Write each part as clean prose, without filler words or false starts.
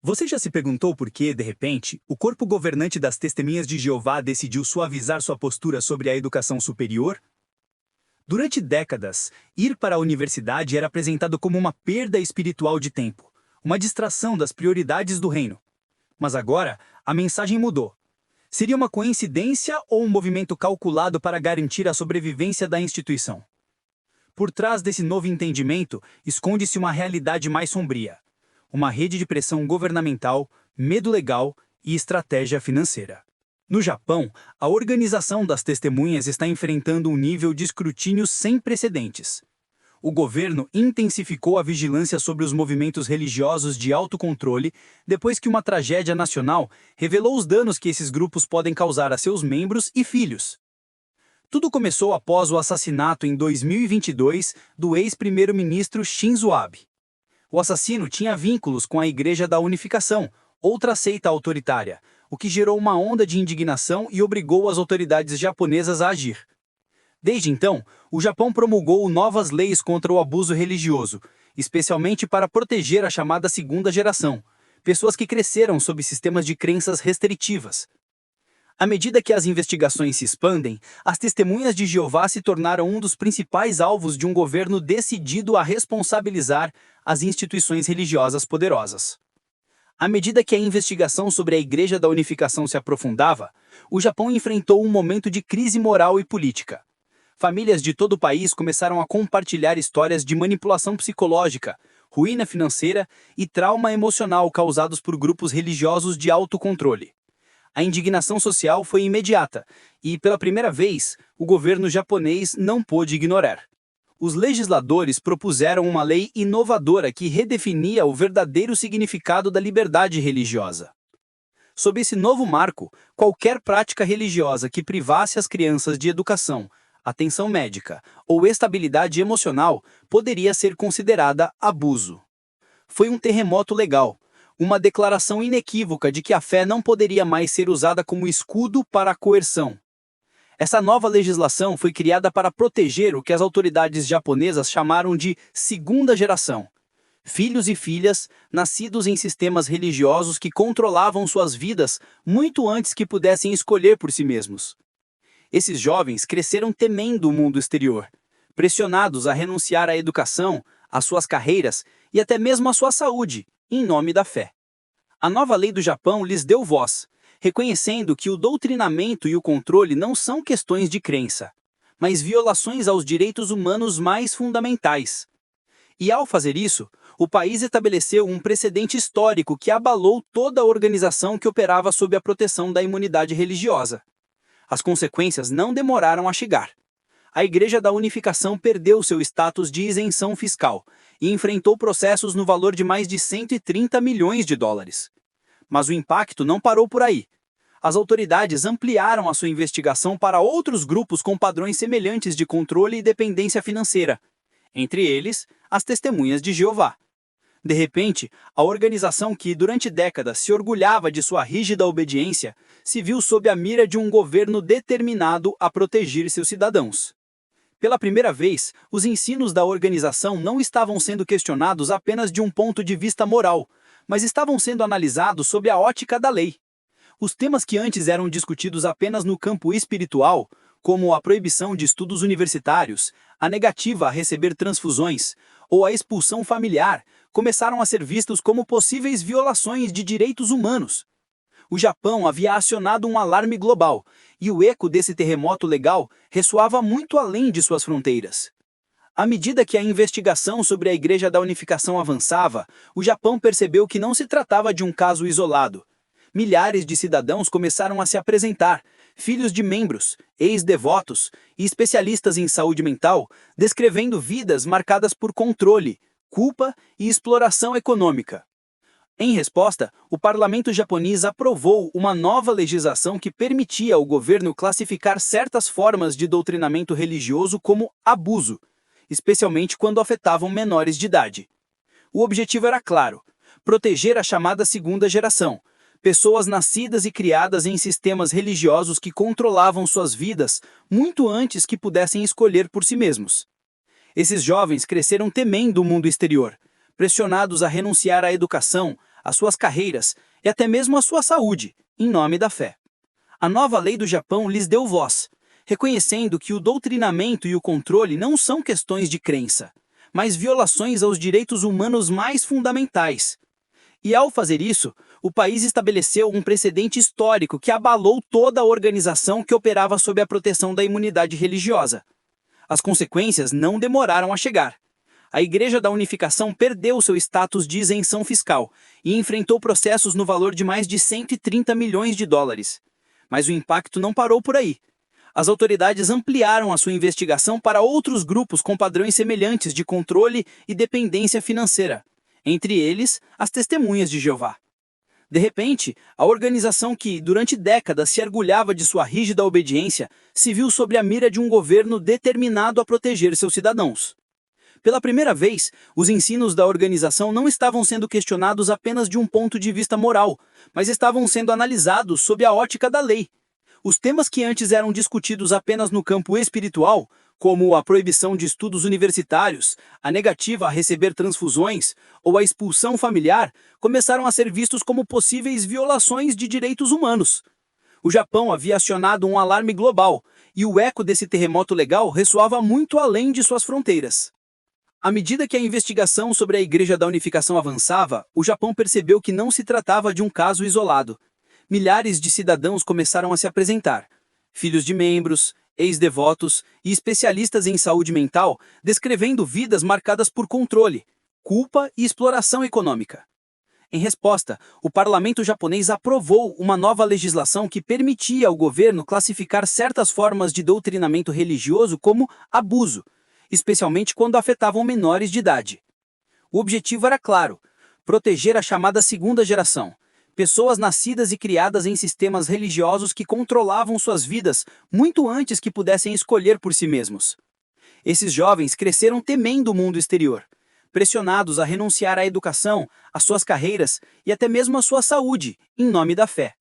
Você já se perguntou por que, de repente, o corpo governante das Testemunhas de Jeová decidiu suavizar sua postura sobre a educação superior? Durante décadas, ir para a universidade era apresentado como uma perda espiritual de tempo, uma distração das prioridades do reino. Mas agora, a mensagem mudou. Seria uma coincidência ou um movimento calculado para garantir a sobrevivência da instituição? Por trás desse novo entendimento, esconde-se uma realidade mais sombria. Uma rede de pressão governamental, medo legal e estratégia financeira. No Japão, a organização das testemunhas está enfrentando um nível de escrutínio sem precedentes. O governo intensificou a vigilância sobre os movimentos religiosos de autocontrole depois que uma tragédia nacional revelou os danos que esses grupos podem causar a seus membros e filhos. Tudo começou após o assassinato em 2022 do ex-primeiro-ministro Shinzo Abe. O assassino tinha vínculos com a Igreja da Unificação, outra seita autoritária, o que gerou uma onda de indignação e obrigou as autoridades japonesas a agir. Desde então, o Japão promulgou novas leis contra o abuso religioso, especialmente para proteger a chamada segunda geração, pessoas que cresceram sob sistemas de crenças restritivas. À medida que as investigações se expandem, as testemunhas de Jeová se tornaram um dos principais alvos de um governo decidido a responsabilizar as instituições religiosas poderosas. À medida que a investigação sobre a Igreja da Unificação se aprofundava, o Japão enfrentou um momento de crise moral e política. Famílias de todo o país começaram a compartilhar histórias de manipulação psicológica, ruína financeira e trauma emocional causados por grupos religiosos de autocontrole. A indignação social foi imediata e, pela primeira vez, o governo japonês não pôde ignorar. Os legisladores propuseram uma lei inovadora que redefinia o verdadeiro significado da liberdade religiosa. Sob esse novo marco, qualquer prática religiosa que privasse as crianças de educação, atenção médica ou estabilidade emocional poderia ser considerada abuso. Foi um terremoto legal. Uma declaração inequívoca de que a fé não poderia mais ser usada como escudo para a coerção. Essa nova legislação foi criada para proteger o que as autoridades japonesas chamaram de segunda geração. Filhos e filhas nascidos em sistemas religiosos que controlavam suas vidas muito antes que pudessem escolher por si mesmos. Esses jovens cresceram temendo o mundo exterior, pressionados a renunciar à educação, às suas carreiras e até mesmo à sua saúde, em nome da fé. A nova lei do Japão lhes deu voz, reconhecendo que o doutrinamento e o controle não são questões de crença, mas violações aos direitos humanos mais fundamentais. E ao fazer isso, o país estabeleceu um precedente histórico que abalou toda a organização que operava sob a proteção da imunidade religiosa. As consequências não demoraram a chegar. A Igreja da Unificação perdeu seu status de isenção fiscal e enfrentou processos no valor de mais de 130 milhões de dólares. Mas o impacto não parou por aí. As autoridades ampliaram a sua investigação para outros grupos com padrões semelhantes de controle e dependência financeira, entre eles, as Testemunhas de Jeová. De repente, a organização que, durante décadas, se orgulhava de sua rígida obediência, se viu sob a mira de um governo determinado a proteger seus cidadãos. Pela primeira vez, os ensinos da organização não estavam sendo questionados apenas de um ponto de vista moral, mas estavam sendo analisados sob a ótica da lei. Os temas que antes eram discutidos apenas no campo espiritual, como a proibição de estudos universitários, a negativa a receber transfusões ou a expulsão familiar, começaram a ser vistos como possíveis violações de direitos humanos. O Japão havia acionado um alarme global, e o eco desse terremoto legal ressoava muito além de suas fronteiras. À medida que a investigação sobre a Igreja da Unificação avançava, o Japão percebeu que não se tratava de um caso isolado. Milhares de cidadãos começaram a se apresentar, filhos de membros, ex-devotos e especialistas em saúde mental, descrevendo vidas marcadas por controle, culpa e exploração econômica. Em resposta, o parlamento japonês aprovou uma nova legislação que permitia ao governo classificar certas formas de doutrinamento religioso como abuso, especialmente quando afetavam menores de idade. O objetivo era claro: proteger a chamada segunda geração, pessoas nascidas e criadas em sistemas religiosos que controlavam suas vidas muito antes que pudessem escolher por si mesmos. Esses jovens cresceram temendo o mundo exterior, pressionados a renunciar à educação, as suas carreiras e até mesmo a sua saúde, em nome da fé. A nova lei do Japão lhes deu voz, reconhecendo que o doutrinamento e o controle não são questões de crença, mas violações aos direitos humanos mais fundamentais. E ao fazer isso, o país estabeleceu um precedente histórico que abalou toda a organização que operava sob a proteção da imunidade religiosa. As consequências não demoraram a chegar. A Igreja da Unificação perdeu seu status de isenção fiscal e enfrentou processos no valor de mais de 130 milhões de dólares. Mas o impacto não parou por aí. As autoridades ampliaram a sua investigação para outros grupos com padrões semelhantes de controle e dependência financeira, entre eles as Testemunhas de Jeová. De repente, a organização que, durante décadas, se orgulhava de sua rígida obediência, se viu sob a mira de um governo determinado a proteger seus cidadãos. Pela primeira vez, os ensinos da organização não estavam sendo questionados apenas de um ponto de vista moral, mas estavam sendo analisados sob a ótica da lei. Os temas que antes eram discutidos apenas no campo espiritual, como a proibição de estudos universitários, a negativa a receber transfusões ou a expulsão familiar, começaram a ser vistos como possíveis violações de direitos humanos. O Japão havia acionado um alarme global, e o eco desse terremoto legal ressoava muito além de suas fronteiras. À medida que a investigação sobre a Igreja da Unificação avançava, o Japão percebeu que não se tratava de um caso isolado. Milhares de cidadãos começaram a se apresentar, filhos de membros, ex-devotos e especialistas em saúde mental, descrevendo vidas marcadas por controle, culpa e exploração econômica. Em resposta, o parlamento japonês aprovou uma nova legislação que permitia ao governo classificar certas formas de doutrinamento religioso como abuso, especialmente quando afetavam menores de idade. O objetivo era claro: proteger a chamada segunda geração, pessoas nascidas e criadas em sistemas religiosos que controlavam suas vidas muito antes que pudessem escolher por si mesmos. Esses jovens cresceram temendo o mundo exterior, pressionados a renunciar à educação, às suas carreiras e até mesmo à sua saúde, em nome da fé.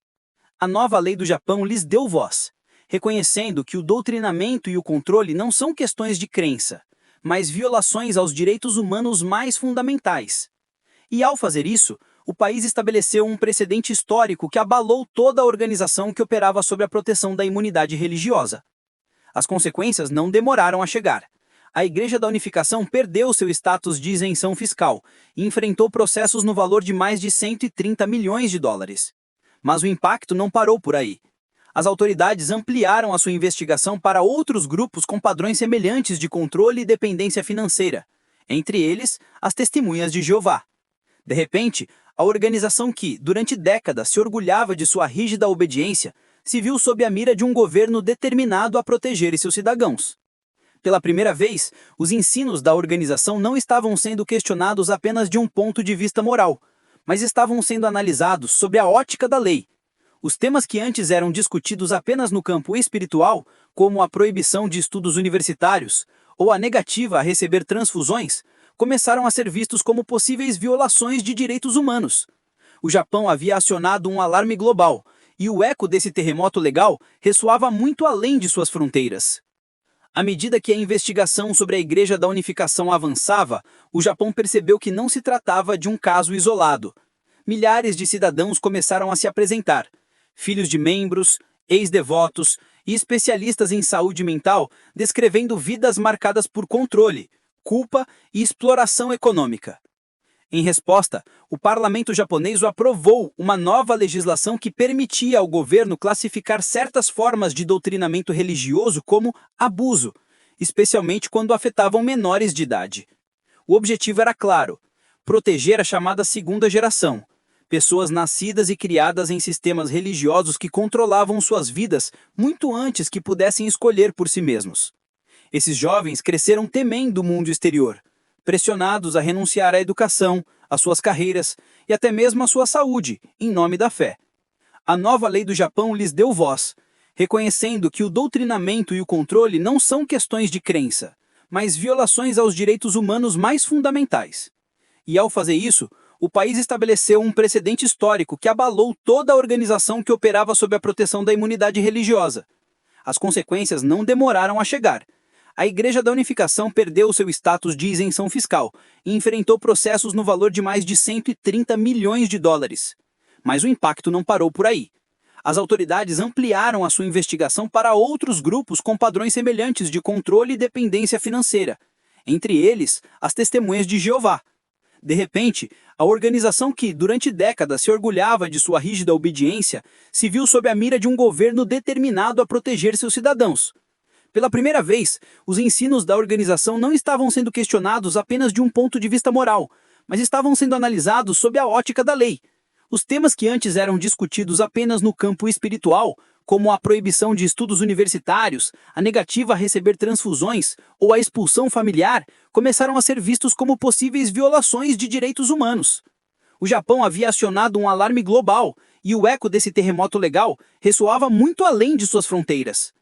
A nova lei do Japão lhes deu voz, reconhecendo que o doutrinamento e o controle não são questões de crença, mas violações aos direitos humanos mais fundamentais. E ao fazer isso, o país estabeleceu um precedente histórico que abalou toda a organização que operava sob a proteção da imunidade religiosa. As consequências não demoraram a chegar. A Igreja da Unificação perdeu seu status de isenção fiscal e enfrentou processos no valor de mais de 130 milhões de dólares. Mas o impacto não parou por aí. As autoridades ampliaram a sua investigação para outros grupos com padrões semelhantes de controle e dependência financeira, entre eles as Testemunhas de Jeová. De repente, a organização que, durante décadas, se orgulhava de sua rígida obediência, se viu sob a mira de um governo determinado a proteger seus cidadãos. Pela primeira vez, os ensinos da organização não estavam sendo questionados apenas de um ponto de vista moral, mas estavam sendo analisados sob a ótica da lei. Os temas que antes eram discutidos apenas no campo espiritual, como a proibição de estudos universitários ou a negativa a receber transfusões, começaram a ser vistos como possíveis violações de direitos humanos. O Japão havia acionado um alarme global, e o eco desse terremoto legal ressoava muito além de suas fronteiras. À medida que a investigação sobre a Igreja da Unificação avançava, o Japão percebeu que não se tratava de um caso isolado. Milhares de cidadãos começaram a se apresentar, filhos de membros, ex-devotos e especialistas em saúde mental, descrevendo vidas marcadas por controle, culpa e exploração econômica. Em resposta, o parlamento japonês aprovou uma nova legislação que permitia ao governo classificar certas formas de doutrinamento religioso como abuso, especialmente quando afetavam menores de idade. O objetivo era claro: proteger a chamada segunda geração, pessoas nascidas e criadas em sistemas religiosos que controlavam suas vidas muito antes que pudessem escolher por si mesmos. Esses jovens cresceram temendo o mundo exterior, pressionados a renunciar à educação, às suas carreiras e até mesmo à sua saúde, em nome da fé. A nova lei do Japão lhes deu voz, reconhecendo que o doutrinamento e o controle não são questões de crença, mas violações aos direitos humanos mais fundamentais. E ao fazer isso, o país estabeleceu um precedente histórico que abalou toda a organização que operava sob a proteção da imunidade religiosa. As consequências não demoraram a chegar. A Igreja da Unificação perdeu seu status de isenção fiscal e enfrentou processos no valor de mais de 130 milhões de dólares. Mas o impacto não parou por aí. As autoridades ampliaram a sua investigação para outros grupos com padrões semelhantes de controle e dependência financeira, entre eles as Testemunhas de Jeová. De repente, a organização que, durante décadas, se orgulhava de sua rígida obediência, se viu sob a mira de um governo determinado a proteger seus cidadãos. Pela primeira vez, os ensinos da organização não estavam sendo questionados apenas de um ponto de vista moral, mas estavam sendo analisados sob a ótica da lei. Os temas que antes eram discutidos apenas no campo espiritual, como a proibição de estudos universitários, a negativa a receber transfusões ou a expulsão familiar, começaram a ser vistos como possíveis violações de direitos humanos. O Japão havia acionado um alarme global e o eco desse terremoto legal ressoava muito além de suas fronteiras.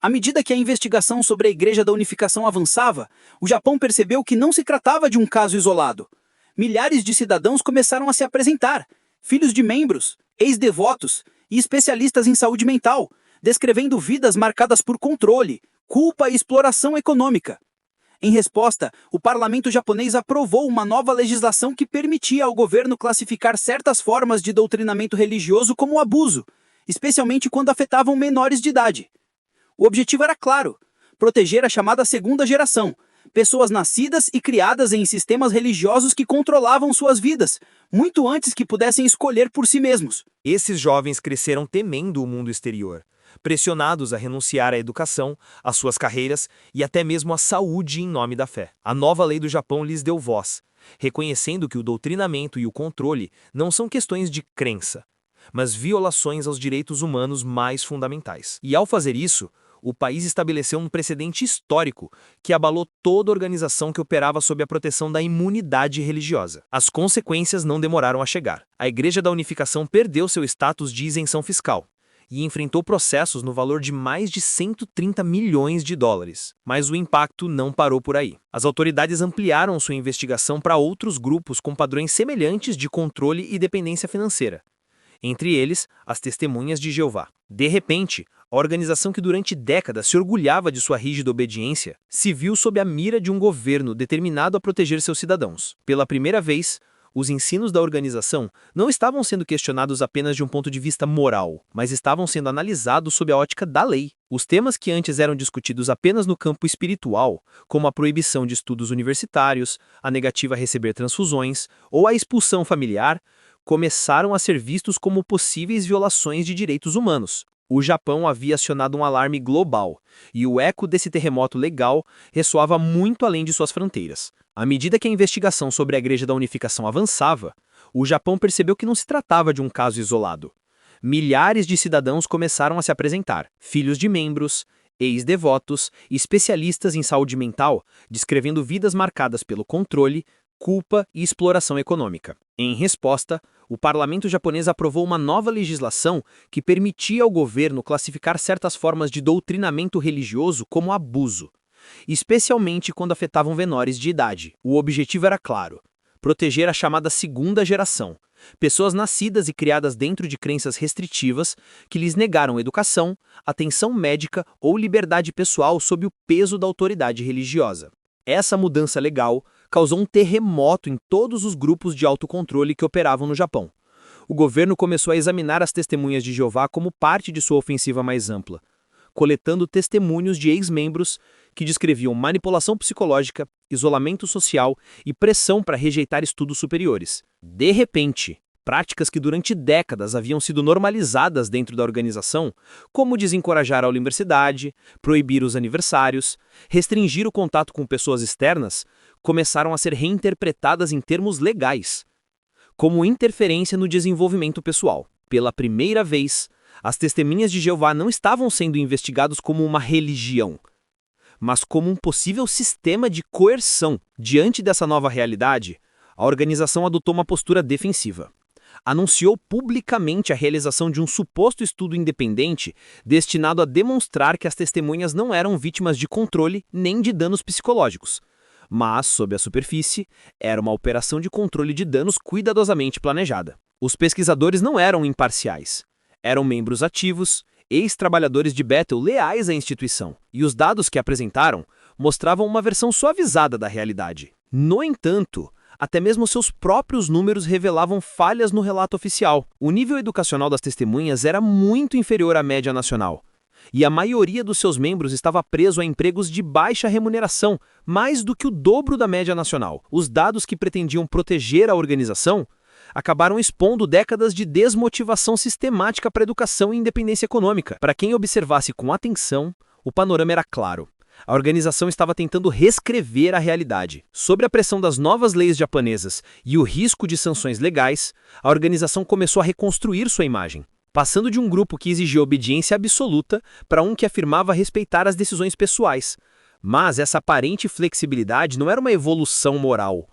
À medida que a investigação sobre a Igreja da Unificação avançava, o Japão percebeu que não se tratava de um caso isolado. Milhares de cidadãos começaram a se apresentar, filhos de membros, ex-devotos e especialistas em saúde mental, descrevendo vidas marcadas por controle, culpa e exploração econômica. Em resposta, o parlamento japonês aprovou uma nova legislação que permitia ao governo classificar certas formas de doutrinamento religioso como abuso, especialmente quando afetavam menores de idade. O objetivo era claro: proteger a chamada segunda geração, pessoas nascidas e criadas em sistemas religiosos que controlavam suas vidas, muito antes que pudessem escolher por si mesmos. Esses jovens cresceram temendo o mundo exterior, pressionados a renunciar à educação, às suas carreiras e até mesmo à saúde em nome da fé. A nova lei do Japão lhes deu voz, reconhecendo que o doutrinamento e o controle não são questões de crença, mas violações aos direitos humanos mais fundamentais. E ao fazer isso, o país estabeleceu um precedente histórico que abalou toda organização que operava sob a proteção da imunidade religiosa. As consequências não demoraram a chegar. A Igreja da Unificação perdeu seu status de isenção fiscal e enfrentou processos no valor de mais de 130 milhões de dólares. Mas o impacto não parou por aí. As autoridades ampliaram sua investigação para outros grupos com padrões semelhantes de controle e dependência financeira, entre eles as Testemunhas de Jeová. De repente, a organização que durante décadas se orgulhava de sua rígida obediência se viu sob a mira de um governo determinado a proteger seus cidadãos. Pela primeira vez, os ensinos da organização não estavam sendo questionados apenas de um ponto de vista moral, mas estavam sendo analisados sob a ótica da lei. Os temas que antes eram discutidos apenas no campo espiritual, como a proibição de estudos universitários, a negativa a receber transfusões ou a expulsão familiar, começaram a ser vistos como possíveis violações de direitos humanos. O Japão havia acionado um alarme global, e o eco desse terremoto legal ressoava muito além de suas fronteiras. À medida que a investigação sobre a Igreja da Unificação avançava, o Japão percebeu que não se tratava de um caso isolado. Milhares de cidadãos começaram a se apresentar, filhos de membros, ex-devotos e especialistas em saúde mental, descrevendo vidas marcadas pelo controle, culpa e exploração econômica. Em resposta, o parlamento japonês aprovou uma nova legislação que permitia ao governo classificar certas formas de doutrinamento religioso como abuso, especialmente quando afetavam menores de idade. O objetivo era claro: proteger a chamada segunda geração, pessoas nascidas e criadas dentro de crenças restritivas que lhes negaram educação, atenção médica ou liberdade pessoal sob o peso da autoridade religiosa. Essa mudança legal causou um terremoto em todos os grupos de autocontrole que operavam no Japão. O governo começou a examinar as Testemunhas de Jeová como parte de sua ofensiva mais ampla, coletando testemunhos de ex-membros que descreviam manipulação psicológica, isolamento social e pressão para rejeitar estudos superiores. De repente, práticas que durante décadas haviam sido normalizadas dentro da organização, como desencorajar a universidade, proibir os aniversários, restringir o contato com pessoas externas, começaram a ser reinterpretadas em termos legais, como interferência no desenvolvimento pessoal. Pela primeira vez, as Testemunhas de Jeová não estavam sendo investigados como uma religião, mas como um possível sistema de coerção. Diante dessa nova realidade, a organização adotou uma postura defensiva. Anunciou publicamente a realização de um suposto estudo independente destinado a demonstrar que as testemunhas não eram vítimas de controle nem de danos psicológicos, mas, sob a superfície, era uma operação de controle de danos cuidadosamente planejada. Os pesquisadores não eram imparciais. Eram membros ativos, ex-trabalhadores de Bethel leais à instituição, e os dados que apresentaram mostravam uma versão suavizada da realidade. No entanto, até mesmo seus próprios números revelavam falhas no relato oficial. O nível educacional das testemunhas era muito inferior à média nacional. E a maioria dos seus membros estava preso a empregos de baixa remuneração, mais do que o dobro da média nacional. Os dados que pretendiam proteger a organização acabaram expondo décadas de desmotivação sistemática para a educação e independência econômica. Para quem observasse com atenção, o panorama era claro. A organização estava tentando reescrever a realidade. Sob a pressão das novas leis japonesas e o risco de sanções legais, a organização começou a reconstruir sua imagem, passando de um grupo que exigia obediência absoluta para um que afirmava respeitar as decisões pessoais. Mas essa aparente flexibilidade não era uma evolução moral.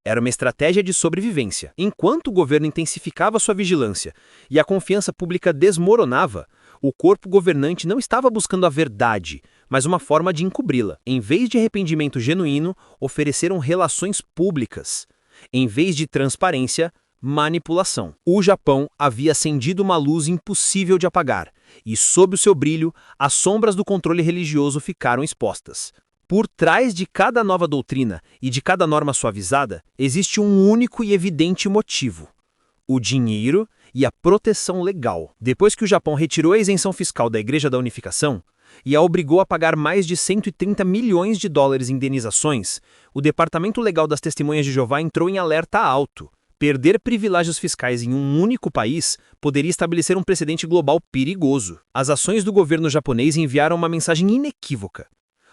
Era uma estratégia de sobrevivência. Enquanto o governo intensificava sua vigilância e a confiança pública desmoronava, o corpo governante não estava buscando a verdade, mas uma forma de encobri-la. Em vez de arrependimento genuíno, ofereceram relações públicas. Em vez de transparência, manipulação. O Japão havia acendido uma luz impossível de apagar, e sob o seu brilho, as sombras do controle religioso ficaram expostas. Por trás de cada nova doutrina e de cada norma suavizada, existe um único e evidente motivo: o dinheiro e a proteção legal. Depois que o Japão retirou a isenção fiscal da Igreja da Unificação e a obrigou a pagar mais de 130 milhões de dólares em indenizações, o Departamento Legal das Testemunhas de Jeová entrou em alerta alto. Perder privilégios fiscais em um único país poderia estabelecer um precedente global perigoso. As ações do governo japonês enviaram uma mensagem inequívoca.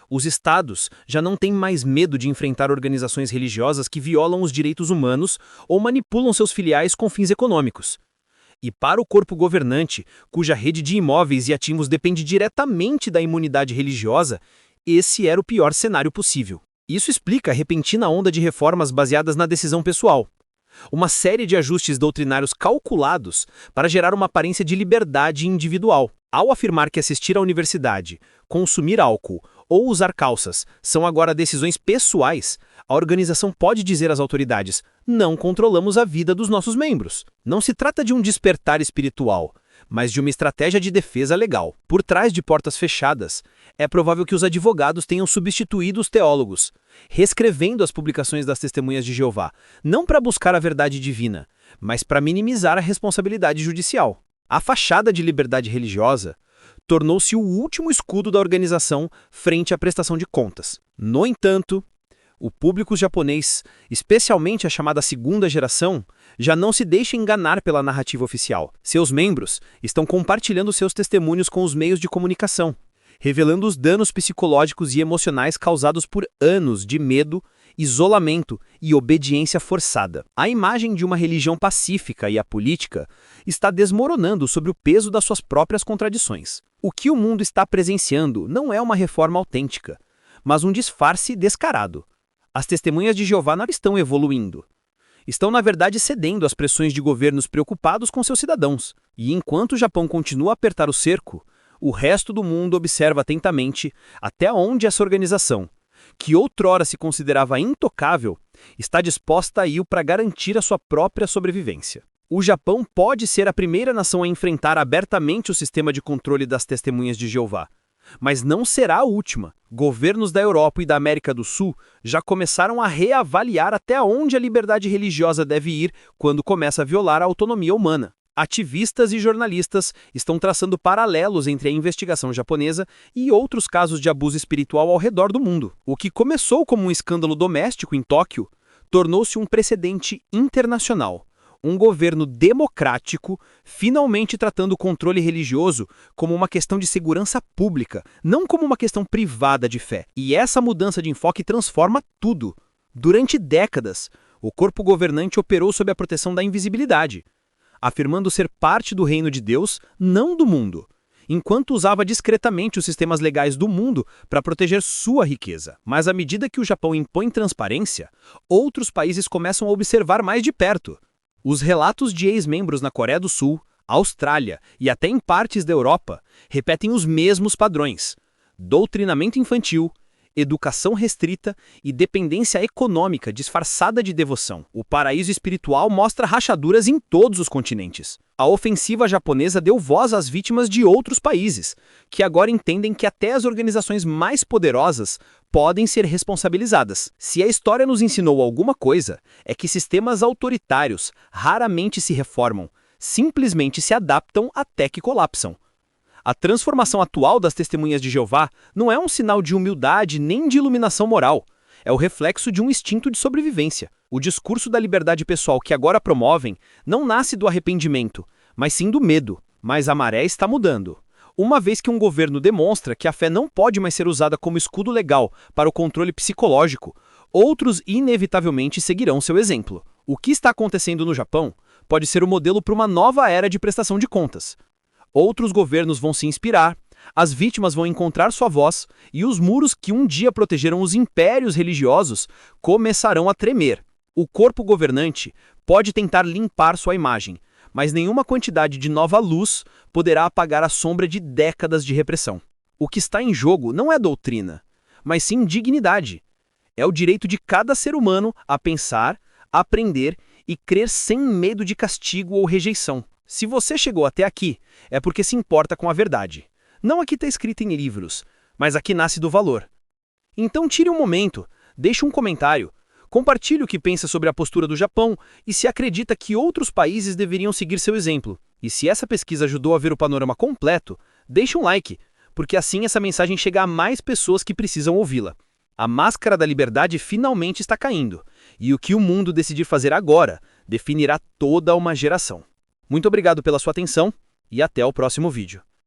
Os estados já não têm mais medo de enfrentar organizações religiosas que violam os direitos humanos ou manipulam seus filiais com fins econômicos. E para o corpo governante, cuja rede de imóveis e ativos depende diretamente da imunidade religiosa, esse era o pior cenário possível. Isso explica a repentina onda de reformas baseadas na decisão pessoal. Uma série de ajustes doutrinários calculados para gerar uma aparência de liberdade individual. Ao afirmar que assistir à universidade, consumir álcool ou usar calças são agora decisões pessoais, a organização pode dizer às autoridades: não controlamos a vida dos nossos membros. Não se trata de um despertar espiritual, mas de uma estratégia de defesa legal. Por trás de portas fechadas, é provável que os advogados tenham substituído os teólogos, reescrevendo as publicações das Testemunhas de Jeová, não para buscar a verdade divina, mas para minimizar a responsabilidade judicial. A fachada de liberdade religiosa tornou-se o último escudo da organização frente à prestação de contas. No entanto, o público japonês, especialmente a chamada segunda geração, já não se deixa enganar pela narrativa oficial. Seus membros estão compartilhando seus testemunhos com os meios de comunicação, revelando os danos psicológicos e emocionais causados por anos de medo, isolamento e obediência forçada. A imagem de uma religião pacífica e apolítica está desmoronando sob o peso das suas próprias contradições. O que o mundo está presenciando não é uma reforma autêntica, mas um disfarce descarado. As Testemunhas de Jeová não estão evoluindo. Estão, na verdade, cedendo às pressões de governos preocupados com seus cidadãos. E enquanto o Japão continua a apertar o cerco, o resto do mundo observa atentamente até onde essa organização, que outrora se considerava intocável, está disposta a ir para garantir a sua própria sobrevivência. O Japão pode ser a primeira nação a enfrentar abertamente o sistema de controle das Testemunhas de Jeová, mas não será a última. Governos da Europa e da América do Sul já começaram a reavaliar até onde a liberdade religiosa deve ir quando começa a violar a autonomia humana. Ativistas e jornalistas estão traçando paralelos entre a investigação japonesa e outros casos de abuso espiritual ao redor do mundo. O que começou como um escândalo doméstico em Tóquio tornou-se um precedente internacional. Um governo democrático finalmente tratando o controle religioso como uma questão de segurança pública, não como uma questão privada de fé. E essa mudança de enfoque transforma tudo. Durante décadas, o corpo governante operou sob a proteção da invisibilidade, afirmando ser parte do reino de Deus, não do mundo, enquanto usava discretamente os sistemas legais do mundo para proteger sua riqueza. Mas à medida que o Japão impõe transparência, outros países começam a observar mais de perto. Os relatos de ex-membros na Coreia do Sul, Austrália e até em partes da Europa repetem os mesmos padrões: doutrinamento infantil, educação restrita e dependência econômica disfarçada de devoção. O paraíso espiritual mostra rachaduras em todos os continentes. A ofensiva japonesa deu voz às vítimas de outros países, que agora entendem que até as organizações mais poderosas podem ser responsabilizadas. Se a história nos ensinou alguma coisa, é que sistemas autoritários raramente se reformam, simplesmente se adaptam até que colapsam. A transformação atual das testemunhas de Jeová não é um sinal de humildade nem de iluminação moral. É o reflexo de um instinto de sobrevivência. O discurso da liberdade pessoal que agora promovem não nasce do arrependimento, mas sim do medo. Mas a maré está mudando. Uma vez que um governo demonstra que a fé não pode mais ser usada como escudo legal para o controle psicológico, outros inevitavelmente seguirão seu exemplo. O que está acontecendo no Japão pode ser o modelo para uma nova era de prestação de contas. Outros governos vão se inspirar, as vítimas vão encontrar sua voz e os muros que um dia protegeram os impérios religiosos começarão a tremer. O corpo governante pode tentar limpar sua imagem, mas nenhuma quantidade de nova luz poderá apagar a sombra de décadas de repressão. O que está em jogo não é doutrina, mas sim dignidade. É o direito de cada ser humano a pensar, aprender e crer sem medo de castigo ou rejeição. Se você chegou até aqui, é porque se importa com a verdade. Não a que está escrita em livros, mas a que nasce do valor. Então tire um momento, deixe um comentário, compartilhe o que pensa sobre a postura do Japão e se acredita que outros países deveriam seguir seu exemplo. E se essa pesquisa ajudou a ver o panorama completo, deixe um like, porque assim essa mensagem chega a mais pessoas que precisam ouvi-la. A máscara da liberdade finalmente está caindo, e o que o mundo decidir fazer agora definirá toda uma geração. Muito obrigado pela sua atenção e até o próximo vídeo.